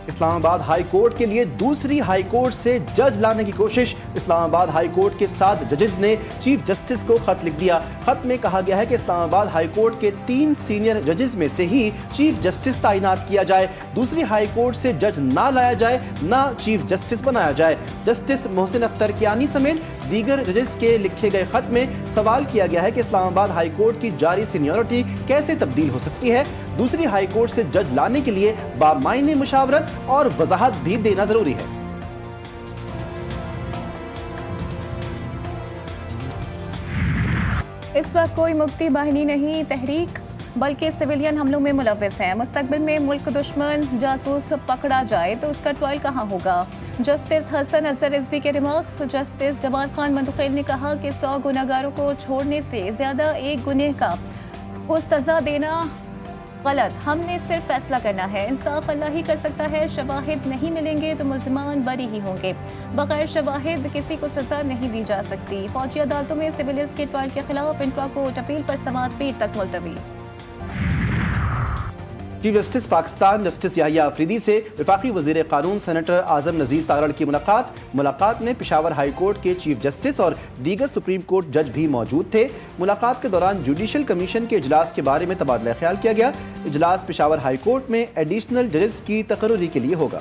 Islamabad high court के लिए दूसरी हाई कोर्ट से जज लाने की कोशिश। इस्लामाबाद हाई कोर्ट के 7 जजेस ने चीफ जस्टिस को खत लिख दिया। खत में कहा गया है कि इस्लामाबाद हाई कोर्ट के 3 सीनियर जजेस में से ही चीफ जस्टिस तैनात किया जाए, दूसरी हाई कोर्ट से जज ना लाया जाए, ना चीफ जस्टिस बनाया जाए। जस्टिस मोहसिन अख्तर कियानी समेत दीगर जजेस के लिखे गए खत में सवाल किया गया है कि इस्लामाबाद हाई कोर्ट की जारी सीनियरिटी कैसे तब्दील हो सकती है। दूसरी हाई कोर्ट से जज लाने के लिए बामायने मुशावरत और वजाहत भी देना जरूरी है। इस वक्त कोई मुक्ति बाहिनी नहीं तहरीक बल्कि सिविलियन हमलों में मुलव्वस है। मुस्तकबिल में मुल्क दुश्मन जासूस पकड़ा जाए तो उसका ट्रायल कहाँ होगा? जस्टिस हसन अजहर रिजवी के रिमार्क्स। जस्टिस जमाल खान मंदखेल ने कहा कि 100 गुनहगारों को छोड़ने से ज्यादा एक गुनहगार को सजा देना गलत। हमने सिर्फ फैसला करना है, इंसाफ अल्लाह ही कर सकता है। शवाहिद नहीं मिलेंगे तो मुल्ज़िमान बरी ही होंगे। बगैर शवाहिद किसी को सजा नहीं दी जा सकती। फौजी अदालतों में सिविलियंस के ट्रायल के खिलाफ इंट्रा कोर्ट अपील पर समाअत पीर तक मुलतवी। Chief justice Pakistan justice Yahya Afridi से वफाकी वज़ीर कानून सेनेटर आजम नज़ीर तारड़ की मुलाकात में पेशावर हाई कोर्ट के चीफ जस्टिस और दीगर सुप्रीम कोर्ट जज भी मौजूद थे। मुलाकात के दौरान जुडिशल कमीशन के इजलास के बारे में तबादला ख्याल किया गया। इजलास पेशावर हाई कोर्ट में एडिशनल जजेस की तकर्री के लिए होगा।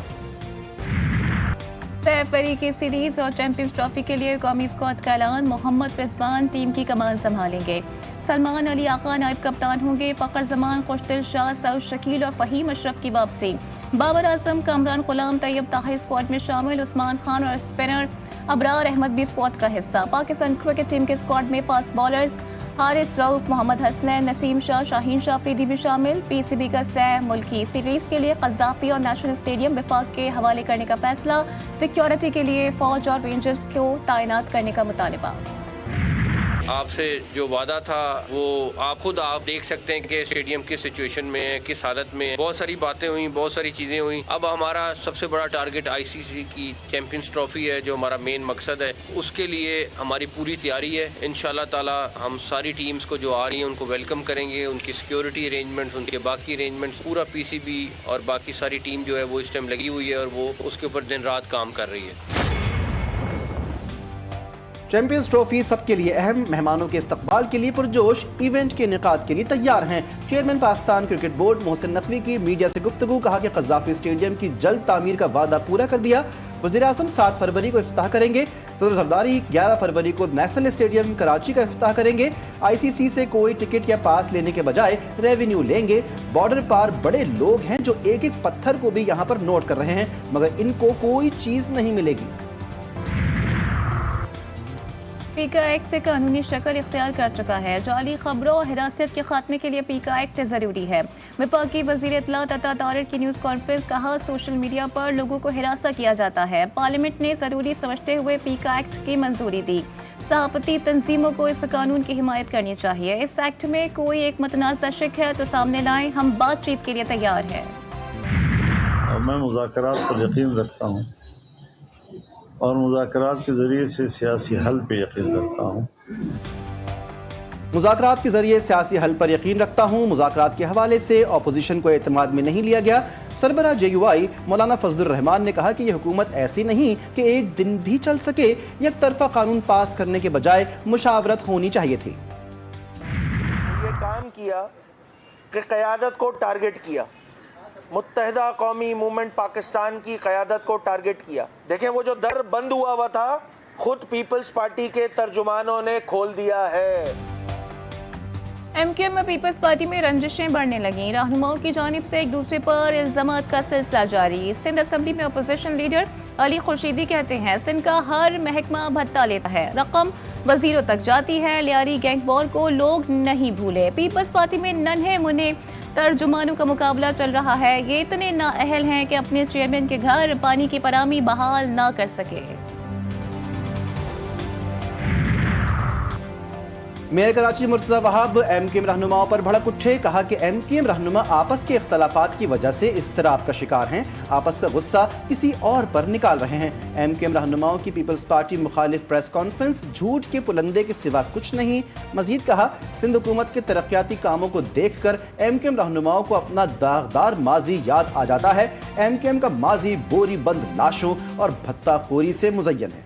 सैफ अली की सीरीज और चैंपियंस ट्रॉफी के लिए कौमी स्क्वाड का ऐलान। मोहम्मद रिजवान टीम की कमान संभालेंगे। सलमान अली आका नायब कप्तान होंगे। फ़खर जमान, खुशदिल शाह, सऊद शकील और फ़हीम अशरफ की वापसी। बाबर आजम, कामरान गुलाम, तैयब ताहिर स्क्वाड में शामिल। उस्मान खान और स्पिनर अबरार अहमद भी स्क्वाड का हिस्सा। पाकिस्तान क्रिकेट टीम के स्क्वाड में फास्ट बॉलर्स हारिस रऊफ, मोहम्मद हसनैन, नसीम शाह, शाहीन शाह अफरीदी भी शामिल। पीसीबी का सह मुल्की सीरीज के लिए कज़ाफ़ी और नेशनल स्टेडियम विफाक के हवाले करने का फैसला। सिक्योरिटी के लिए फौज और रेंजर्स को तैनात करने का मुतालबा। आपसे जो वादा था वो आप देख सकते हैं कि स्टेडियम की सिचुएशन में, किस हालत में। बहुत सारी बातें हुई, बहुत सारी चीज़ें हुई। अब हमारा सबसे बड़ा टारगेट आईसीसी की चैंपियंस ट्रॉफी है, जो हमारा मेन मकसद है। उसके लिए हमारी पूरी तैयारी है। इंशाल्लाह ताला हम सारी टीम्स को जो आ रही हैं उनको वेलकम करेंगे। उनकी सिक्योरिटी अरेंजमेंट्स, उनके बाकी अरेंजमेंट्स, पूरा पीसीबी और बाकी सारी टीम जो है वो इस टाइम लगी हुई है और वो उसके ऊपर दिन रात काम कर रही है। चैंपियंस ट्रॉफी सबके लिए अहम, मेहमानों के इस्तकबाल के लिए पुरजोश, इवेंट के इनेकाद के लिए तैयार हैं। Chairman Pakistan cricket board Mohsin Naqvi की मीडिया से गुफ्तगू। कहा कि कज़ाफ़ी स्टेडियम की जल्द तामीर का वादा पूरा कर दिया। वज़ीर आज़म 7 फरवरी को इफ्ताह करेंगे। सदर सरदारी 11 फरवरी को नेशनल स्टेडियम कराची का इफ्ताह करेंगे। आईसीसी से कोई टिकट या पास लेने के बजाय रेवेन्यू लेंगे। बॉर्डर पार बड़े लोग हैं जो एक एक पत्थर को भी यहाँ पर नोट कर रहे हैं, मगर इनको कोई चीज़ नहीं मिलेगी। पीका एक्ट कानूनी शक्ल इख्तियार कर चुका है। जाली खबरों और हिरासत के खात्मे के लिए पीका एक्ट जरूरी है। वफाकी वज़ीर इत्तलात अता तारिर की न्यूज़ कॉन्फ्रेंस। कहा सोशल मीडिया पर लोगों को हिरासा किया जाता है। पार्लियामेंट ने जरूरी समझते हुए पीका एक्ट की मंजूरी दी। सहाफती तंजीमों को इस कानून की हिमायत करनी चाहिए। इस एक्ट में कोई एक मुतनाज़ा शिक है तो सामने लाएं, हम बातचीत के लिए तैयार हैं। मैं मुज़ाकरात पर यकीन रखता हूँ और मुज़ाकरात के ज़रिए से सियासी हल पे यकीन रखता हूँ। मुज़ाकरात के जरिए सियासी हल पर यकीन रखता हूँ। मुज़ाकरात के हवाले से अपोजिशन को एतमाद में नहीं लिया गया। सरबराह JUI मौलाना फजलुर रहमान ने कहा कि यह हुकूमत ऐसी नहीं कि एक दिन भी चल सके। एक तरफा कानून पास करने के बजाय मुशावरत होनी चाहिए थी। ये काम किया कि क़यादत को टारगेट किया, मुत्तहिदा कौमी मूवमेंट पाकिस्तान की क़यादत को टारगेट किया। देखें वो जो दर बंद हुआ था खुद पीपल्स पार्टी के तर्जुमानों ने खोल दिया है। MQM में पीपल्स पार्टी में रंजिशें बढ़ने लगीं। रहनुमाओं की जानिब से एक दूसरे पर इल्जामात का सिलसिला जारी। सिंध असम्बली में अपोजिशन लीडर अली खुर्शीदी कहते हैं सिंध का हर महकमा भत्ता लेता है, रकम वजीरों तक जाती है। लियारी गैंग वॉर को लोग नहीं भूले। पीपल्स पार्टी में नन्हे मुन्ने तर्जुमानों का मुकाबला चल रहा है। ये इतने नाअहल हैं कि अपने चेयरमैन के घर पानी की फराहमी बहाल ना कर सके। मेयर कराची मुर्तज़ा वहाब MKM रहनुमाओं पर भड़क उठे। कहा कि MKM रहनुमा आपस के इख्तलाफात की वजह से इस्तिराब का शिकार हैं, आपस का गुस्सा किसी और पर निकाल रहे हैं। MKM रहनुमाओं की पीपल्स पार्टी मुखालिफ प्रेस कॉन्फ्रेंस झूठ के पुलंदे के सिवा कुछ नहीं। मजीद कहा, सिंध हुकूमत के तरक्याती कामों को देख कर MKM रहनुमाओं को अपना दागदार माजी याद आ जाता है। MKM का माजी बोरी बंद लाशों और भत्ताखोरी से मुज़य्यन है।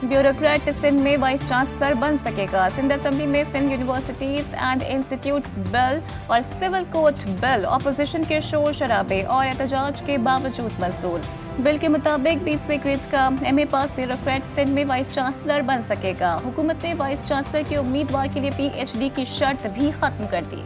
ब्यूरोक्रेट सिंध में वाइस चांसलर बन सकेगा। सिंध असेंबली में Sindh universities and institutes bill और सिविल कोर्ट बिल अपोजिशन के शोर शराबे और एहतजाज के बावजूद मंजूर। बिल के मुताबिक 20वीं ग्रेड का MA पास ब्यूरोक्रेट सिंध में वाइस चांसलर बन सकेगा। हुकूमत ने वाइस चांसलर के उम्मीदवार के लिए PhD की शर्त भी खत्म कर दी।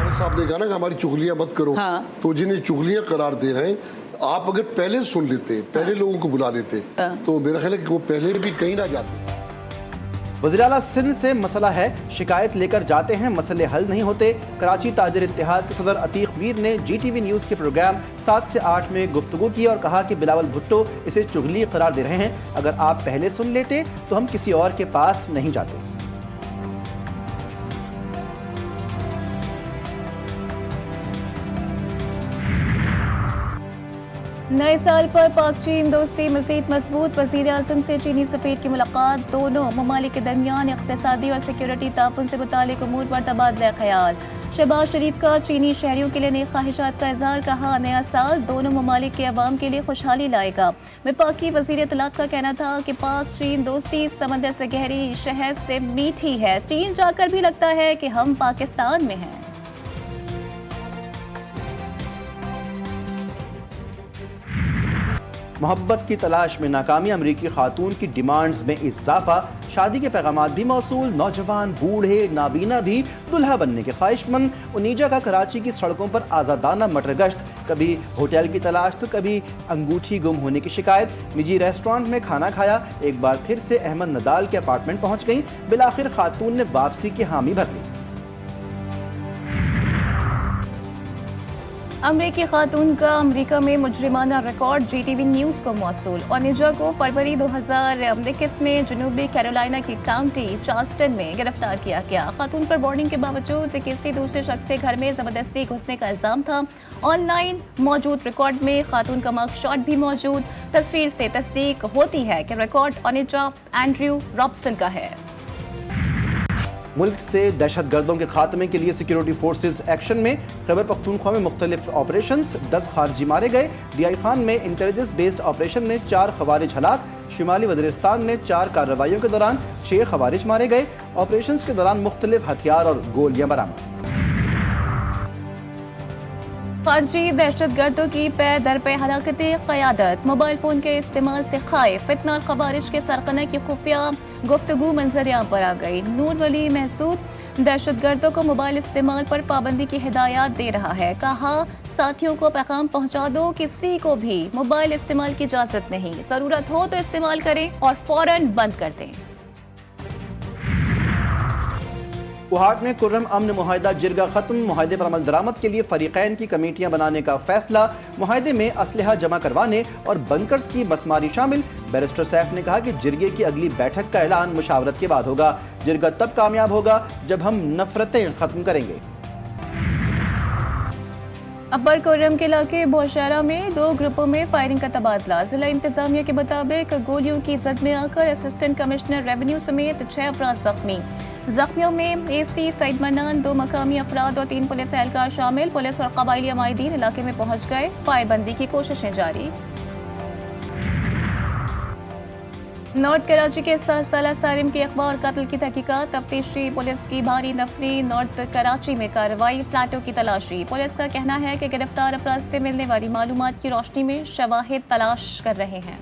साहब ने कहा ना कि हमारी चुगलियां मत करो। हाँ। तो जिन्हें चुगलियां करार दे रहे हैं, आप अगर पहले सुन लेते, पहले लोगों को बुला लेते, तो मेरा ख्याल है कि वो पहले भी कहीं ना जाते। वज़ीर आला सिंध से मसला है, शिकायत लेकर जाते हैं, मसले हल नहीं होते। कराची ताजिर इत्तेहाद के सदर अतीक मीर ने GTV न्यूज़ के प्रोग्राम 7 से 8 में गुफ्तगू की और कहा कि बिलावल भुट्टो इसे चुगली करार दे रहे हैं। अगर आप पहले सुन लेते तो हम किसी और के पास नहीं जाते। नए साल पर पाक चीन दोस्ती मज़ीद मजबूत। वज़ीर आज़म से चीनी सफ़ीर की मुलाकात। दोनों ममालिक के दरमियान इक़्तिसादी और सिक्योरिटी ताउन से मुतालिक उमूर पर तबादला ख्याल। शहबाज शरीफ का चीनी शहरियों के लिए नई ख्वाहिशात का इज़हार। कहा, नया साल दोनों ममालिक के अवाम के लिए खुशहाली लाएगा। वफाकी वज़ीर इत्तलात का कहना था कि पाक चीन दोस्ती समंदर से गहरी, शहद से मीठी है। चीन जाकर भी लगता है कि हम पाकिस्तान में हैं। मोहब्बत की तलाश में नाकामी, अमरीकी खातून की डिमांड्स में इजाफा। शादी के पैगामात भी मौसूल। नौजवान, बूढ़े, नाबीना भी दुल्हा बनने के ख्वाहिशमंद। उनीजा का कराची की सड़कों पर आज़ादाना मटर गश्त। कभी होटल की तलाश तो कभी अंगूठी गुम होने की शिकायत। निजी रेस्टोरेंट में खाना खाया, एक बार फिर से अहमद नदाल के अपार्टमेंट पहुंच गई। बिलाखिर खातून ने वापसी की हामी भर ली। अमरीकी खातून का अमरीका में मुजरिमाना रिकॉर्ड GTV न्यूज़ को मौसूल। ओनिजा को फरवरी 2021 में जनूबी कैरोलिना की काउंटी चार्ल्सटन में गिरफ्तार किया गया। खातून पर वार्निंग के बावजूद किसी दूसरे शख्स के घर में ज़बरदस्ती घुसने का इल्ज़ाम था। ऑनलाइन मौजूद रिकॉर्ड में खातून का मगशॉट भी मौजूद। तस्वीर से तस्दीक होती है कि रिकॉर्ड ओनिजा एंड्रयू रॉबसन का है। मुल्क से दहशत गर्दों के खात्मे के लिए सिक्योरिटी फोर्सेज एक्शन में। खैबर पख्तूनख्वा में मुख्तलिफ ऑपरेशंस, 10 खारजी मारे गए। DI खान में इंटेलिजेंस बेस्ड ऑपरेशन में 4 खवारिज हलाक। शिमाली वज़ीरिस्तान में 4 कार्रवाइयों के दौरान 6 खवारिज मारे गए। ऑपरेशंस के दौरान मुख्तलिफ हथियार और गोलियां बरामद। खारजी दहशत गर्दों की पै दर पे हलाकती क़यादत। मोबाइल फ़ोन के इस्तेमाल से खाए फितना और खवारिज के सरकना की खुफिया गुफ्तगू मंजरियाम पर आ गई। नूर वली महसूद दहशत गर्दों को मोबाइल इस्तेमाल पर पाबंदी की हिदायत दे रहा है। कहा, साथियों को पैगाम पहुंचा दो, किसी को भी मोबाइल इस्तेमाल की इजाज़त नहीं। ज़रूरत हो तो इस्तेमाल करें और फ़ौरन बंद कर दें। कोहाट में कुर्रम अमन मुआहिदा जिरगा खत्म। मुआहिदे पर अमल दरामद के लिए फरीकैन की कमेटियां बनाने का फैसला। मुआहिदे में असलहा जमा करवाने और बंकर्स की बसमारी शामिल। बैरिस्टर सैफ ने कहा कि जिरगे की अगली बैठक का ऐलान मुशावरत के बाद होगा। जिरगा तब कामयाब होगा जब हम नफरतें खत्म करेंगे। अपर कुर्रम के इलाके बोशहरा में 2 ग्रुपों में फायरिंग का तबादला। जिला इंतजामिया के मुताबिक गोलियों की जद में आकर असिस्टेंट कमिश्नर रेवेन्यू समेत 6 अफराद जख्मी। जख्मियों में AC सईद मन्नान, 2 मकामी अफराद और 3 पुलिस एहलकार शामिल। पुलिस और कबायली अमायदीन इलाके में पहुंच गए। फायरबंदी की कोशिशें जारी। नॉर्थ कराची के 7 साला सारिम के अगवा और कत्ल की तहकीकात। तफ्तीशी पुलिस की भारी नफरी। नॉर्थ कराची में कार्रवाई, फ्लैटों की तलाशी। पुलिस का कहना है कि गिरफ्तार अफराद से मिलने वाली मालूमात की रोशनी में शवाहिद तलाश कर रहे हैं।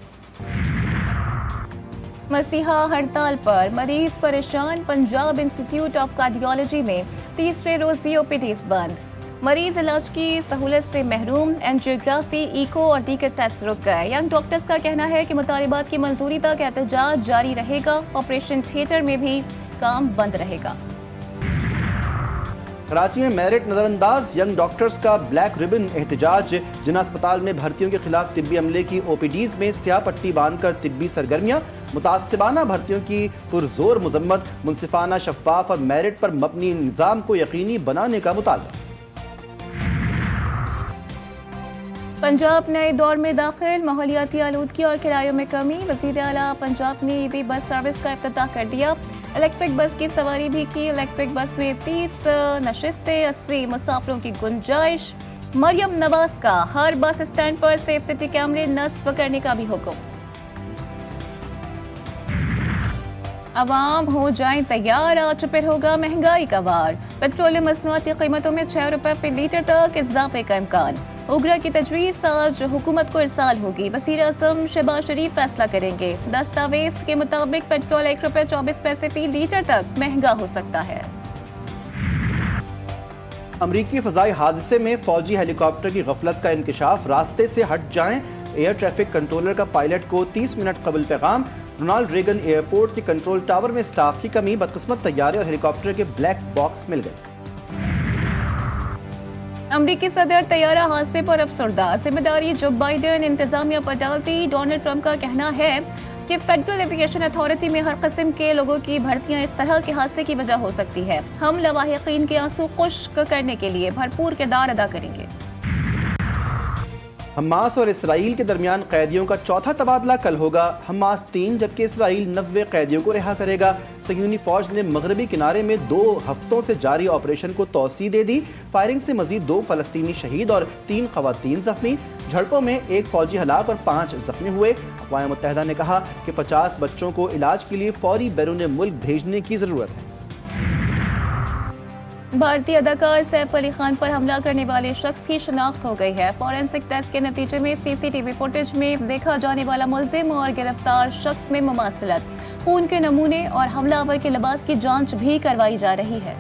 मसीहा हड़ताल पर, मरीज परेशान। पंजाब इंस्टीट्यूट ऑफ कार्डियोलॉजी में तीसरे रोज भी OPDs बंद। मरीज इलाज की सहूलत से महरूम। एंजियोग्राफी, इको और दीगर टेस्ट रुक गए। यंग डॉक्टर्स का कहना है कि मुतालिबात की मंजूरी तक एहतजाज जारी रहेगा। ऑपरेशन थिएटर में भी काम बंद रहेगा। कराची में मेरिट नजरअंदाज, यंग डॉक्टर्स का ब्लैक रिबन एहतजाज। जिना अस्पताल में भर्तियों के खिलाफ तिब्बी अमले की ओपीडीज में स्याह पट्टी बांधकर तिब्बी सरगर्मियां। मुतासिबाना भर्तियों की पुरजोर मजम्मत। मुनसिफाना, शफाफ और मेरिट पर मबनी निज़ाम को यकीनी बनाने का मुतालबा। पंजाब नए दौर में दाखिल, माहौलियाती आलूदगी और किरायों में कमी। वज़ीर आला पंजाब ने ईवी बस सर्विस का इफ्तिताह कर दिया। इलेक्ट्रिक बस की सवारी भी की। इलेक्ट्रिक बस में 30 नशिस्तें, 80 मुसाफिरों की गुंजाइश। मरियम नवाज का हर बस स्टैंड पर सेफ सिटी कैमरे नस्ब करने का भी हुक्म। अवाम हो जाएं तैयार, आज फिर होगा महंगाई का वार। पेट्रोलियम मसनूआत की कीमतों में 6 रुपए फी लीटर तक इजाफे का इम्कान। उगरा की तजवीज़ आज हुकूमत को इरसाल होगी। वज़ीर आज़म शहबाज शरीफ फैसला करेंगे। दस्तावेज के मुताबिक पेट्रोल 1 रुपए 24 पैसे फी लीटर तक महंगा हो सकता है। अमरीकी फ़ज़ाई हादसे में फौजी हेलीकॉप्टर की गफलत का इंकशाफ। रास्ते से हट जाएं। एयर ट्रैफिक कंट्रोलर का पायलट को 30 मिनट कबल पैगाम। रोनाल्ड रेगन एयरपोर्ट के कंट्रोल टावर में स्टाफ की कमी। बदकिस्मत तैयारे और हेलीकॉप्टर के ब्लैक बॉक्स मिल गए। अमरीकी सदर तैयारा हादसे पर अफसरदा। जिम्मेदारी जो बाइडेन इंतजामिया पर डालती। डोनाल्ड ट्रंप का कहना है कि फेडरल एविएशन अथॉरिटी में हर किस्म के लोगों की भर्तियां इस तरह के हादसे की वजह हो सकती है। हम लवाहिकीन के आंसू खुश्क करने के लिए भरपूर किरदार अदा करेंगे। हमास और इसराइल के दरमियान कैदियों का चौथा तबादला कल होगा। हमास 3 जबकि इसराइल 90 कैदियों को रिहा करेगा। सहयूनी फौज ने मगरबी किनारे में 2 हफ्तों से जारी ऑपरेशन को तोसी दे दी। फायरिंग से मजीद 2 फलस्तीनी शहीद और 3 खवातीन जख्मी। झड़पों में 1 फौजी हलाक और 5 जख्मी हुए। अक़वाम मुत्तहिदा ने कहा कि 50 बच्चों को इलाज के लिए फौरी बैरून मुल्क भेजने की जरूरत है। भारतीय अदाकार सैफ अली खान पर हमला करने वाले शख्स की शिनाख्त हो गई है। फॉरेंसिक टेस्ट के नतीजे में सीसीटीवी फुटेज में देखा जाने वाला मुल्जिम और गिरफ्तार शख्स में मुमासिलत। खून के नमूने और हमलावर के लिबास की जांच भी करवाई जा रही है।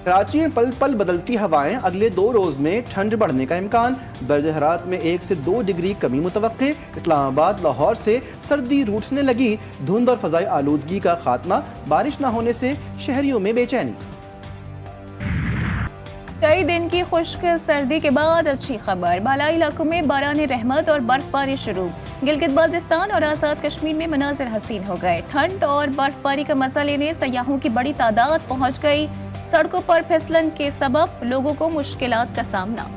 कराची में पल पल बदलती हवाएं। अगले 2 रोज में ठंड बढ़ने का इम्कान। दर्जे हरारत में 1 से 2 डिग्री कमी मुतवक्के। इस्लामाबाद, लाहौर से सर्दी रूठने लगी। धुंध और फजाई आलूदगी का खात्मा। बारिश न होने से शहरियों में बेचैनी। कई दिन की खुश्क सर्दी के बाद अच्छी खबर। बालाई इलाकों में बारान रहमत और बर्फबारी शुरू। गिलगित बाल्टिस्तान और आज़ाद कश्मीर में मनाजिर हसीन हो गए। ठंड और बर्फबारी का मजा लेने सयाहों की बड़ी तादाद पहुंच गई। सड़कों पर फिसलन के सबब लोगों को मुश्किलात का सामना।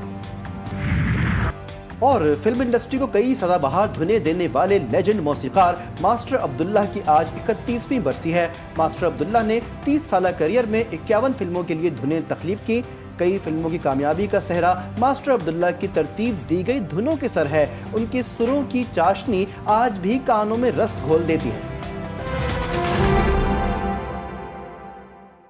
और फिल्म इंडस्ट्री को कई सदाबहार धुनें देने वाले लेजेंड मौसीकार मास्टर अब्दुल्ला की आज 31वीं बरसी है। मास्टर अब्दुल्ला ने 30 साल करियर में 51 फिल्मों के लिए धुनें तख्लीक की। कई फिल्मों की कामयाबी का सेहरा मास्टर अब्दुल्ला की तरतीब दी गई धुनों के सर है। उनके सुरों की चाशनी आज भी कानों में रस घोल देती है।